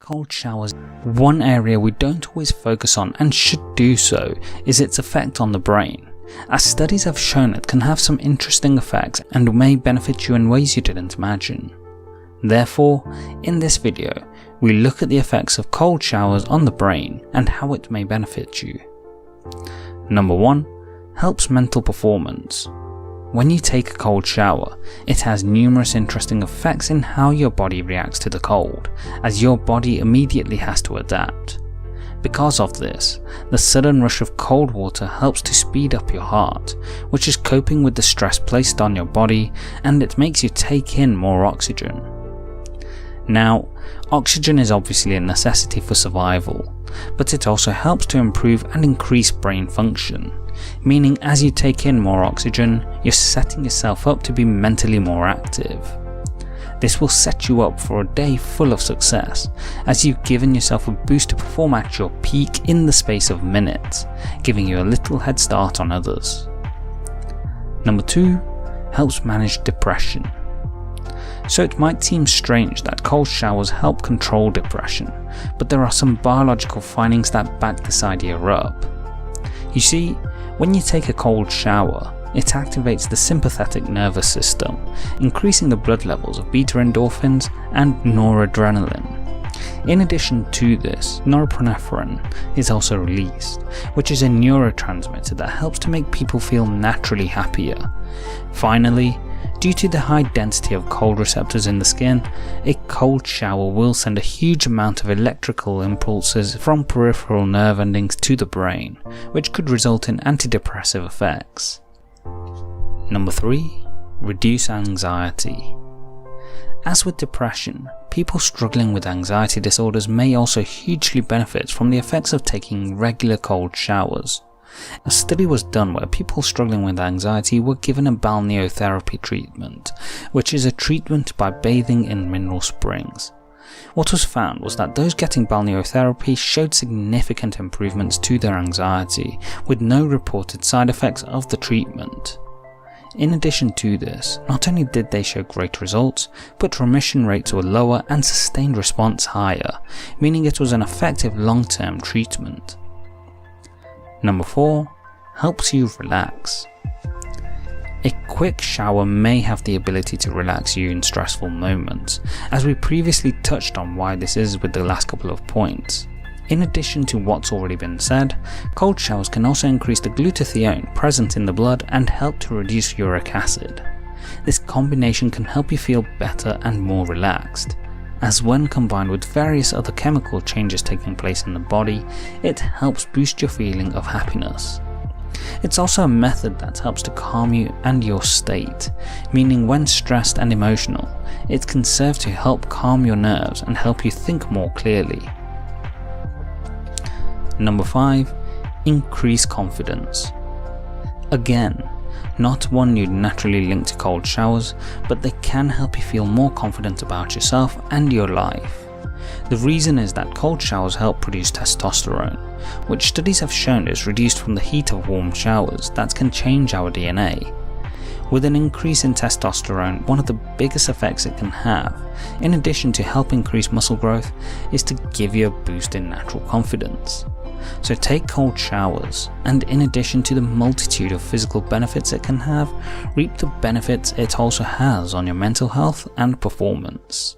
cold showers. One area we don't always focus on, and should do so, is its effect on the brain, as studies have shown it can have some interesting effects and may benefit you in ways you didn't imagine. Therefore, in this video, we look at the effects of cold showers on the brain and how it may benefit you. Number 1. Helps mental performance. When you take a cold shower, it has numerous interesting effects in how your body reacts to the cold, as your body immediately has to adapt. Because of this, the sudden rush of cold water helps to speed up your heart, which is coping with the stress placed on your body, and it makes you take in more oxygen. Now, oxygen is obviously a necessity for survival, but it also helps to improve and increase brain function, meaning as you take in more oxygen, you're setting yourself up to be mentally more active. This will set you up for a day full of success, as you've given yourself a boost to perform at your peak in the space of minutes, giving you a little head start on others. Number 2. Helps manage depression. So it might seem strange that cold showers help control depression, but there are some biological findings that back this idea up. You see, when you take a cold shower, it activates the sympathetic nervous system, increasing the blood levels of beta endorphins and noradrenaline. In addition to this, norepinephrine is also released, which is a neurotransmitter that helps to make people feel naturally happier. Finally, due to the high density of cold receptors in the skin, a cold shower will send a huge amount of electrical impulses from peripheral nerve endings to the brain, which could result in antidepressive effects. Number 3. Reduce anxiety. As with depression, people struggling with anxiety disorders may also hugely benefit from the effects of taking regular cold showers. A study was done where people struggling with anxiety were given a balneotherapy treatment, which is a treatment by bathing in mineral springs. What was found was that those getting balneotherapy showed significant improvements to their anxiety, with no reported side effects of the treatment. In addition to this, not only did they show great results, but remission rates were lower and sustained response higher, meaning it was an effective long-term treatment. Number 4. Helps you relax. A quick shower may have the ability to relax you in stressful moments, as we previously touched on why this is with the last couple of points. In addition to what's already been said, cold showers can also increase the glutathione present in the blood and help to reduce uric acid. This combination can help you feel better and more relaxed, as when combined with various other chemical changes taking place in the body, it helps boost your feeling of happiness. It's also a method that helps to calm you and your state, meaning when stressed and emotional, it can serve to help calm your nerves and help you think more clearly. Number 5. Increase confidence. Again, not one you'd naturally link to cold showers, but they can help you feel more confident about yourself and your life. The reason is that cold showers help produce testosterone, which studies have shown is reduced from the heat of warm showers that can change our DNA. With an increase in testosterone, one of the biggest effects it can have, in addition to help increase muscle growth, is to give you a boost in natural confidence. So take cold showers, and in addition to the multitude of physical benefits it can have, reap the benefits it also has on your mental health and performance.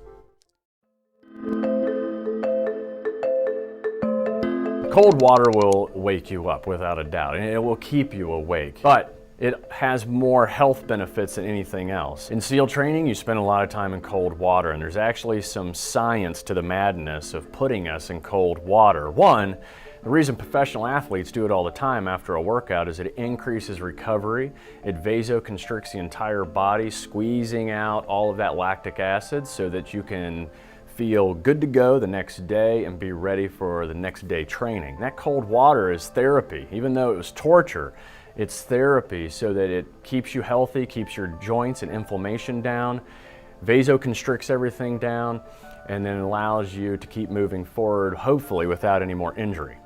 Cold water will wake you up without a doubt, and it will keep you awake. But it has more health benefits than anything else. In SEAL training, you spend a lot of time in cold water, and there's actually some science to the madness of putting us in cold water. One, the reason professional athletes do it all the time after a workout is it increases recovery. It vasoconstricts the entire body, squeezing out all of that lactic acid so that you can feel good to go the next day and be ready for the next day training. That cold water is therapy. Even though it was torture, it's therapy so that it keeps you healthy, keeps your joints and inflammation down, vasoconstricts everything down, and then allows you to keep moving forward, hopefully without any more injury.